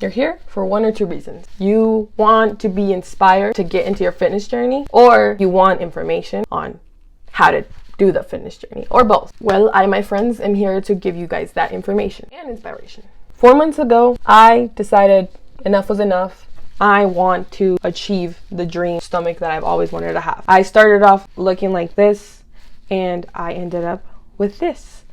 You're here for one or two reasons. You want to be inspired to get into your fitness journey, or you want information on how to do the fitness journey, or both. Well, I, my friends, am here to give you guys that information and inspiration. 4 months ago, I decided enough was enough. I want to achieve the dream stomach that I've always wanted to have. I started off looking like this, and I ended up with this.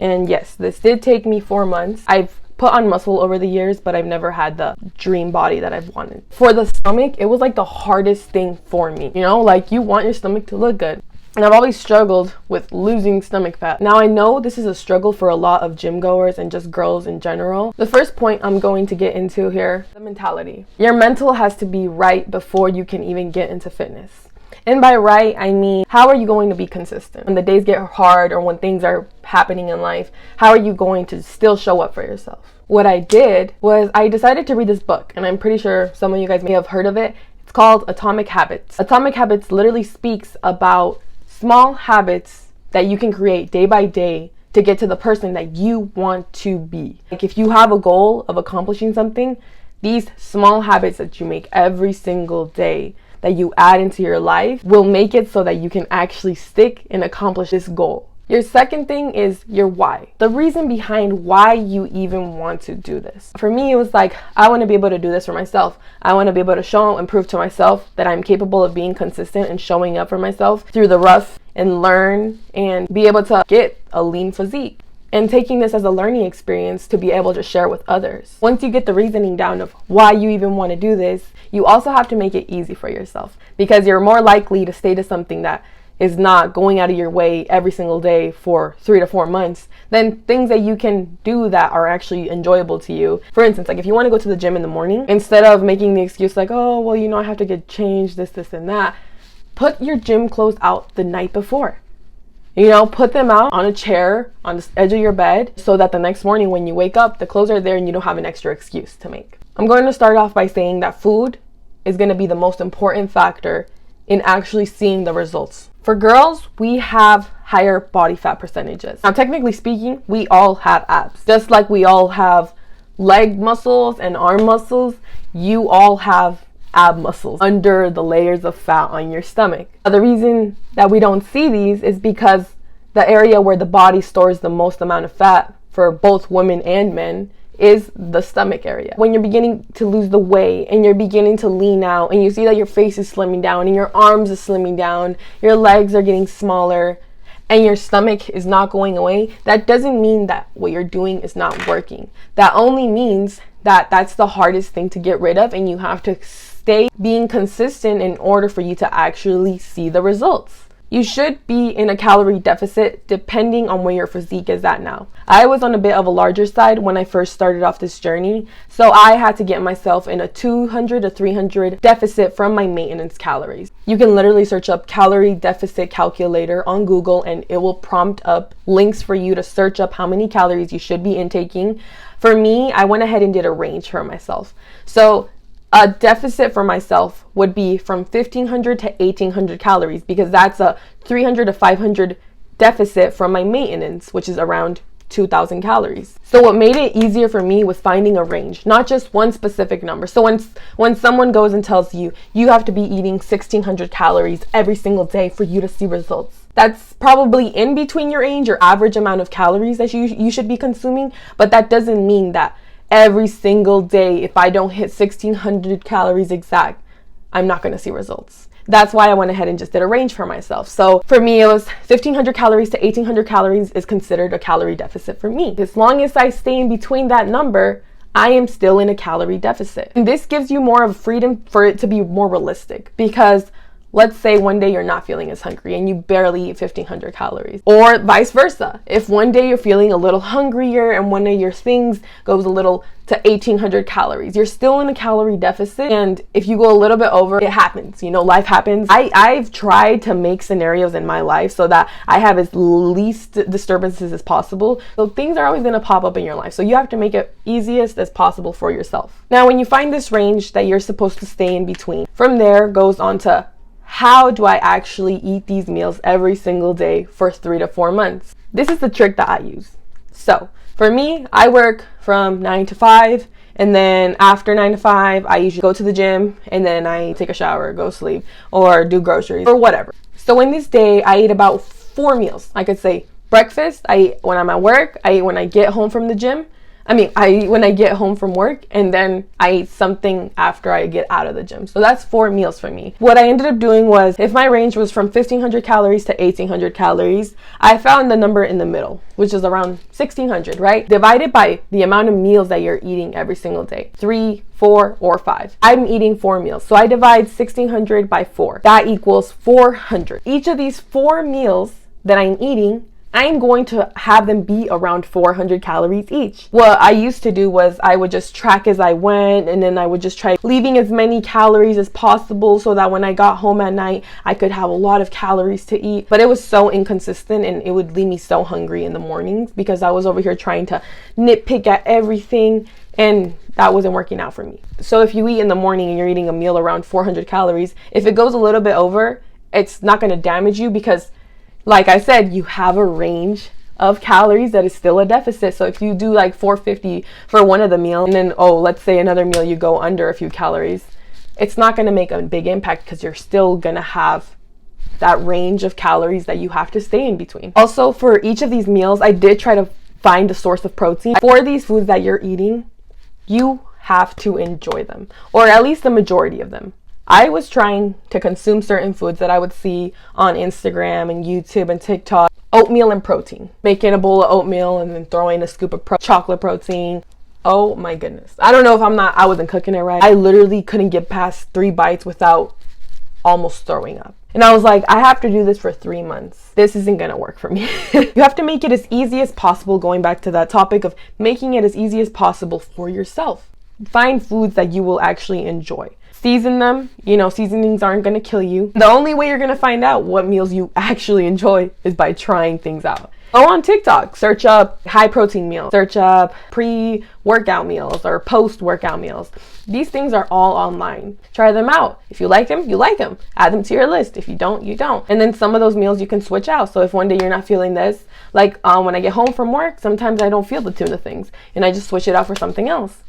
And yes, this did take me 4 months. I've put on muscle over the years, but I've never had the dream body that I've wanted. For the stomach, it was like the hardest thing for me. You know, like you want your stomach to look good. And I've always struggled with losing stomach fat. Now I know this is a struggle for a lot of gym goers and just girls in general. The first point I'm going to get into here, the mentality. Your mental has to be right before you can even get into fitness. And by right, I mean, how are you going to be consistent? When the days get hard or when things are happening in life, how are you going to still show up for yourself? What I did was I decided to read this book, and I'm pretty sure some of you guys may have heard of it. It's called Atomic Habits. Atomic Habits literally speaks about small habits that you can create day by day to get to the person that you want to be. Like if you have a goal of accomplishing something, these small habits that you make every single day that you add into your life will make it so that you can actually stick and accomplish this goal. Your second thing is your why. The reason behind why you even want to do this. For me, it was like, I want to be able to do this for myself. I want to be able to show and prove to myself that I'm capable of being consistent and showing up for myself through the rough and learn and be able to get a lean physique. And taking this as a learning experience to be able to share with others. Once you get the reasoning down of why you even want to do this, you also have to make it easy for yourself, because you're more likely to stay to something that is not going out of your way every single day for 3 to 4 months than things that you can do that are actually enjoyable to you. For instance, like if you want to go to the gym in the morning, instead of making the excuse like, oh, well, you know, I have to get changed, this, and that, put your gym clothes out the night before. You know, put them out on a chair on the edge of your bed so that the next morning when you wake up, the clothes are there and you don't have an extra excuse to make. I'm going to start off by saying that food is going to be the most important factor in actually seeing the results. For girls, we have higher body fat percentages. Now, technically speaking, we all have abs. Just like we all have leg muscles and arm muscles, you all have ab muscles under the layers of fat on your stomach. The reason that we don't see these is because the area where the body stores the most amount of fat for both women and men is the stomach area. When you're beginning to lose the weight and you're beginning to lean out and you see that your face is slimming down and your arms are slimming down, your legs are getting smaller, and your stomach is not going away, that doesn't mean that what you're doing is not working. That only means that that's the hardest thing to get rid of, and you have to stay being consistent in order for you to actually see the results. You should be in a calorie deficit depending on where your physique is at now. I was on a bit of a larger side when I first started off this journey, so I had to get myself in a 200 to 300 deficit from my maintenance calories. You can literally search up calorie deficit calculator on Google and it will prompt up links for you to search up how many calories you should be intaking. For me, I went ahead and did a range for myself. So a deficit for myself would be from 1,500 to 1,800 calories, because that's a 300 to 500 deficit from my maintenance, which is around 2,000 calories. So what made it easier for me was finding a range, not just one specific number. So when someone goes and tells you, you have to be eating 1,600 calories every single day for you to see results, that's probably in between your range, your average amount of calories that you should be consuming, but that doesn't mean that every single day, if I don't hit 1,600 calories exact, I'm not going to see results. That's why I went ahead and just did a range for myself. So for me, it was 1,500 calories to 1,800 calories is considered a calorie deficit for me. As long as I stay in between that number, I am still in a calorie deficit. And this gives you more of freedom for it to be more realistic, because let's say one day you're not feeling as hungry and you barely eat 1,500 calories. Or vice versa. If one day you're feeling a little hungrier and one of your things goes a little to 1,800 calories, you're still in a calorie deficit. And if you go a little bit over, it happens. You know, life happens. I've tried to make scenarios in my life so that I have as least disturbances as possible. So things are always going to pop up in your life. So you have to make it easiest as possible for yourself. Now, when you find this range that you're supposed to stay in between, from there goes on to how do I actually eat these meals every single day for 3 to 4 months? This is the trick that I use. So for me, I work from 9 to 5 And then after 9 to 5, I usually go to the gym and then I take a shower, go sleep, or do groceries or whatever. So in this day, I eat about 4 meals. I could say breakfast, I eat when I'm at work, I eat when I get home from the gym. I eat when I get home from work, and then I eat something after I get out of the gym. So that's 4 meals for me. What I ended up doing was, if my range was from 1,500 calories to 1,800 calories, I found the number in the middle, which is around 1,600, right? Divided by the amount of meals that you're eating every single day. 3, 4, or 5. I'm eating 4 meals. So I divide 1,600 by 4. That equals 400. Each of these 4 meals that I'm eating, I'm going to have them be around 400 calories each. What I used to do was I would just track as I went, and then I would just try leaving as many calories as possible so that when I got home at night, I could have a lot of calories to eat. But it was so inconsistent, and it would leave me so hungry in the mornings because I was over here trying to nitpick at everything, and that wasn't working out for me. So if you eat in the morning and you're eating a meal around 400 calories, if it goes a little bit over, it's not going to damage you because, like I said, you have a range of calories that is still a deficit. So if you do like 450 for one of the meals, and then, let's say another meal you go under a few calories, it's not going to make a big impact because you're still going to have that range of calories that you have to stay in between. Also, for each of these meals, I did try to find a source of protein. For these foods that you're eating, you have to enjoy them, or at least the majority of them. I was trying to consume certain foods that I would see on Instagram and YouTube and TikTok. Oatmeal and protein. Making a bowl of oatmeal and then throwing a scoop of chocolate protein. Oh my goodness. I don't know if I wasn't cooking it right. I literally couldn't get past 3 bites without almost throwing up. And I was like, I have to do this for 3 months. This isn't gonna work for me. You have to make it as easy as possible, going back to that topic of making it as easy as possible for yourself. Find foods that you will actually enjoy. Season them. Seasonings aren't going to kill you. The only way you're going to find out what meals you actually enjoy is by trying things out. Go on TikTok, search up high protein meals, search up pre-workout meals or post-workout meals. These things are all online. Try them out. If you like them, you like them. Add them to your list. If you don't, you don't. And then some of those meals you can switch out. So if one day you're not feeling this, like when I get home from work, sometimes I don't feel the tuna things and I just switch it out for something else.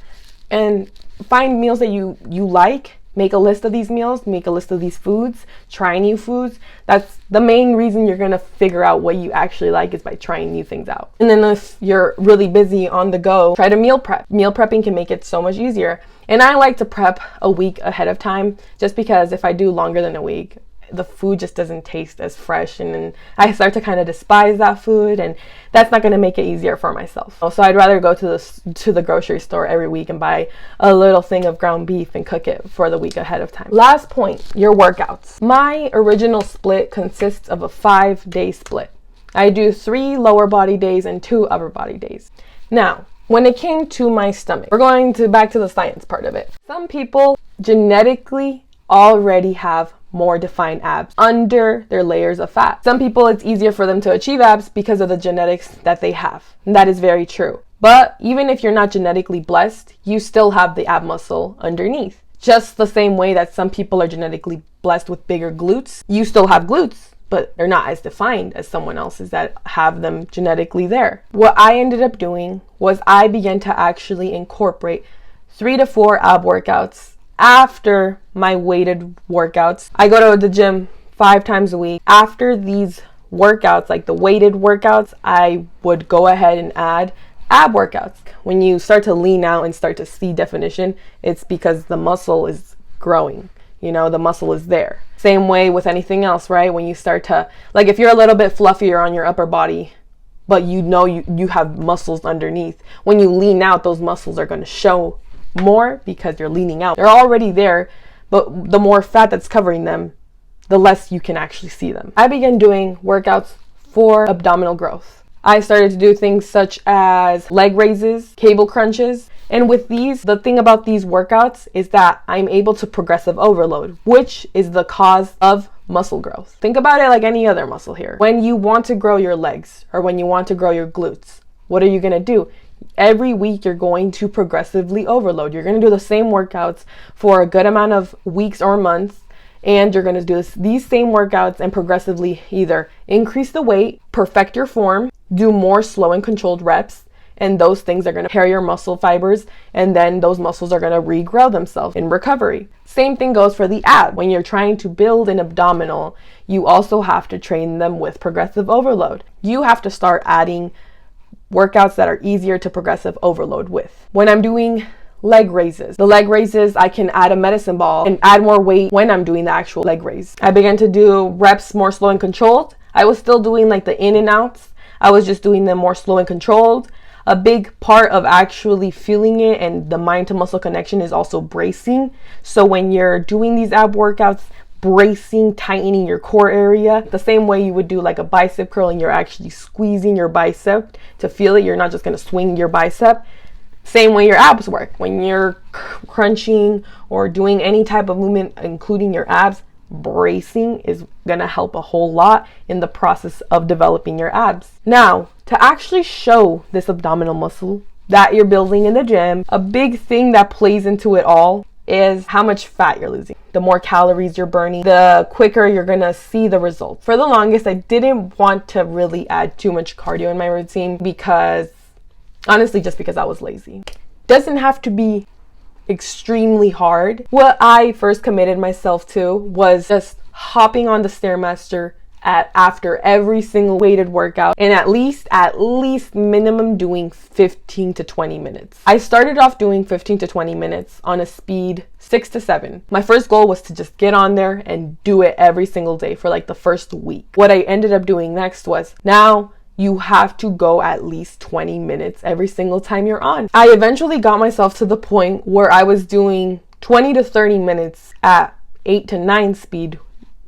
And find meals that you like. Make a list of these meals, make a list of these foods, try new foods. That's the main reason you're gonna figure out what you actually like, is by trying new things out. And then if you're really busy on the go, try to meal prep. Meal prepping can make it so much easier. And I like to prep a week ahead of time, just because if I do longer than a week, the food just doesn't taste as fresh, and then I start to kind of despise that food, and that's not going to make it easier for myself. So I'd rather go to the grocery store every week and buy a little thing of ground beef and cook it for the week ahead of time. Last point, your workouts. My original split consists of a 5-day split. I do 3 lower body days and 2 upper body days. Now, when it came to my stomach, we're going back to the science part of it. Some people genetically already have more defined abs under their layers of fat. Some people, it's easier for them to achieve abs because of the genetics that they have. And that is very true. But even if you're not genetically blessed, you still have the ab muscle underneath. Just the same way that some people are genetically blessed with bigger glutes, you still have glutes, but they're not as defined as someone else's that have them genetically there. What I ended up doing was I began to actually incorporate 3 to 4 ab workouts after my weighted workouts. I go to the gym 5 times a week. After these workouts, like the weighted workouts, I would go ahead and add ab workouts. When you start to lean out and start to see definition, it's because the muscle is growing. The muscle is there. Same way with anything else, right? When you start to, like if you're a little bit fluffier on your upper body, but you have muscles underneath, when you lean out, those muscles are going to show more because you're leaning out. They're already there, but the more fat that's covering them, the less you can actually see them. I began doing workouts for abdominal growth. I started to do things such as leg raises, cable crunches, and with these, the thing about these workouts is that I'm able to progressive overload, which is the cause of muscle growth. Think about it like any other muscle here. When you want to grow your legs or when you want to grow your glutes, what are you going to do? Every week you're going to progressively overload. You're going to do the same workouts for a good amount of weeks or months, and you're going to do these same workouts and progressively either increase the weight, perfect your form, do more slow and controlled reps, and those things are going to tear your muscle fibers, and then those muscles are going to regrow themselves in recovery. Same thing goes for the ab. When you're trying to build an abdominal, you also have to train them with progressive overload. You have to start adding workouts that are easier to progressive overload with. When I'm doing leg raises, I can add a medicine ball and add more weight when I'm doing the actual leg raise. I began to do reps more slow and controlled. I was still doing like the in and outs. I was just doing them more slow and controlled. A big part of actually feeling it and the mind to muscle connection is also bracing. So when you're doing these ab workouts, bracing, tightening your core area, the same way you would do like a bicep curl, and you're actually squeezing your bicep to feel it. You're not just going to swing your bicep. Same way your abs work. When you're crunching or doing any type of movement, including your abs, bracing is going to help a whole lot in the process of developing your abs. Now, to actually show this abdominal muscle that you're building in the gym, a big thing that plays into it all is how much fat you're losing. The more calories you're burning, the quicker you're gonna see the results. For the longest, I didn't want to really add too much cardio in my routine because, honestly, just because I was lazy. Doesn't have to be extremely hard. What I first committed myself to was just hopping on the Stairmaster after every single weighted workout, and at least minimum doing 15 to 20 minutes. I started off doing 15 to 20 minutes on a speed 6 to 7. My first goal was to just get on there and do it every single day for like the first week. What I ended up doing next was, now you have to go at least 20 minutes every single time you're on. I eventually got myself to the point where I was doing 20 to 30 minutes at 8 to 9 speed,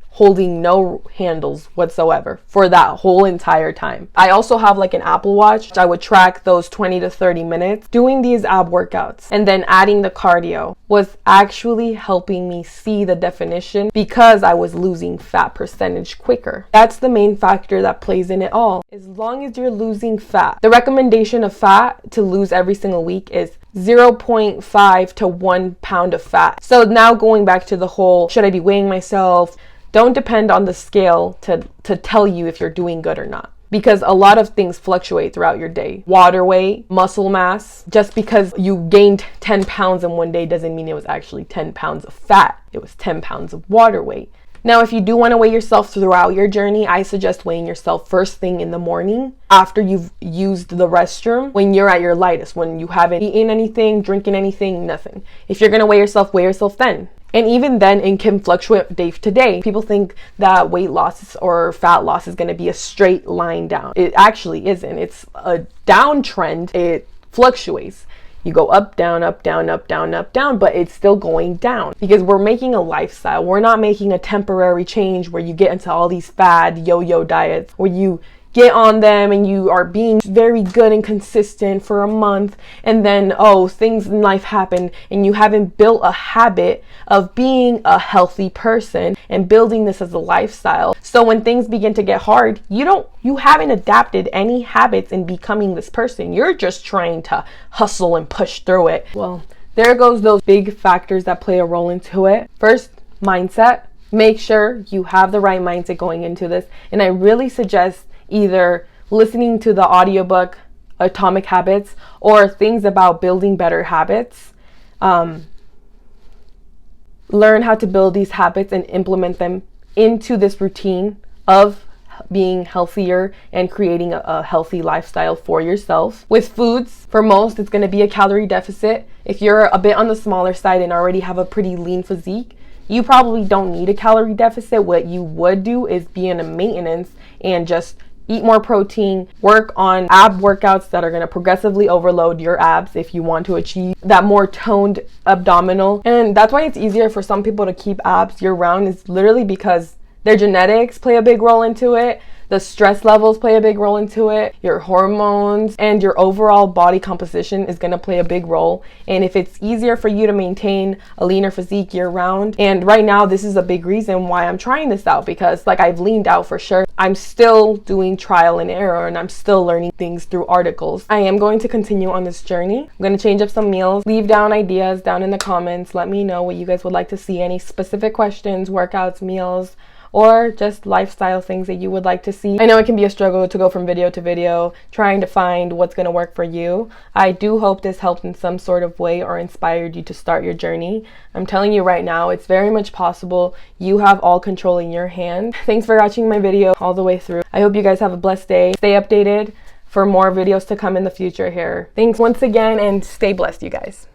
holding no handles whatsoever for that whole entire time. I also have like an Apple Watch. I would track those 20 to 30 minutes. Doing these ab workouts and then adding the cardio was actually helping me see the definition because I was losing fat percentage quicker. That's the main factor that plays in it all. As long as you're losing fat, the recommendation of fat to lose every single week is 0.5 to 1 pound of fat. So now going back to the whole, should I be weighing myself? Don't depend on the scale to tell you if you're doing good or not, because a lot of things fluctuate throughout your day. Water weight, muscle mass. Just because you gained 10 pounds in one day doesn't mean it was actually 10 pounds of fat. It was 10 pounds of water weight. Now, if you do want to weigh yourself throughout your journey, I suggest weighing yourself first thing in the morning after you've used the restroom, when you're at your lightest, when you haven't eaten anything, drinking anything, nothing. If you're going to weigh yourself then. And even then, it can fluctuate day to day. People think that weight loss or fat loss is going to be a straight line down. It actually isn't. It's a downtrend. It fluctuates. You go up, down, up, down, up, down, up, down, but it's still going down because we're making a lifestyle. We're not making a temporary change where you get into all these fad yo-yo diets where you get on them and you are being very good and consistent for a month, and then things in life happen and you haven't built a habit of being a healthy person and building this as a lifestyle. So when things begin to get hard, you haven't adapted any habits in becoming this person. You're just trying to hustle and push through it. Well, there goes those big factors that play a role into it. First, mindset. Make sure you have the right mindset going into this, and I really suggest either listening to the audiobook Atomic Habits or things about building better habits. Learn how to build these habits and implement them into this routine of being healthier and creating a healthy lifestyle for yourself. With foods, for most, it's going to be a calorie deficit. If you're a bit on the smaller side and already have a pretty lean physique, you probably don't need a calorie deficit. What you would do is be in a maintenance and just eat more protein, work on ab workouts that are going to progressively overload your abs if you want to achieve that more toned abdominal. And that's why it's easier for some people to keep abs year round, is literally because their genetics play a big role into it. The stress levels play a big role into it. Your hormones and your overall body composition is going to play a big role. And if it's easier for you to maintain a leaner physique year round, and right now this is a big reason why I'm trying this out, because like I've leaned out for sure. I'm still doing trial and error and I'm still learning things through articles. I am going to continue on this journey. I'm going to change up some meals. Leave down ideas down in the comments. Let me know what you guys would like to see. Any specific questions, workouts, meals, or just lifestyle things that you would like to see. I know it can be a struggle to go from video to video, trying to find what's going to work for you. I do hope this helped in some sort of way or inspired you to start your journey. I'm telling you right now, it's very much possible. You have all control in your hand. Thanks for watching my video all the way through. I hope you guys have a blessed day. Stay updated for more videos to come in the future here. Thanks once again, and stay blessed, you guys.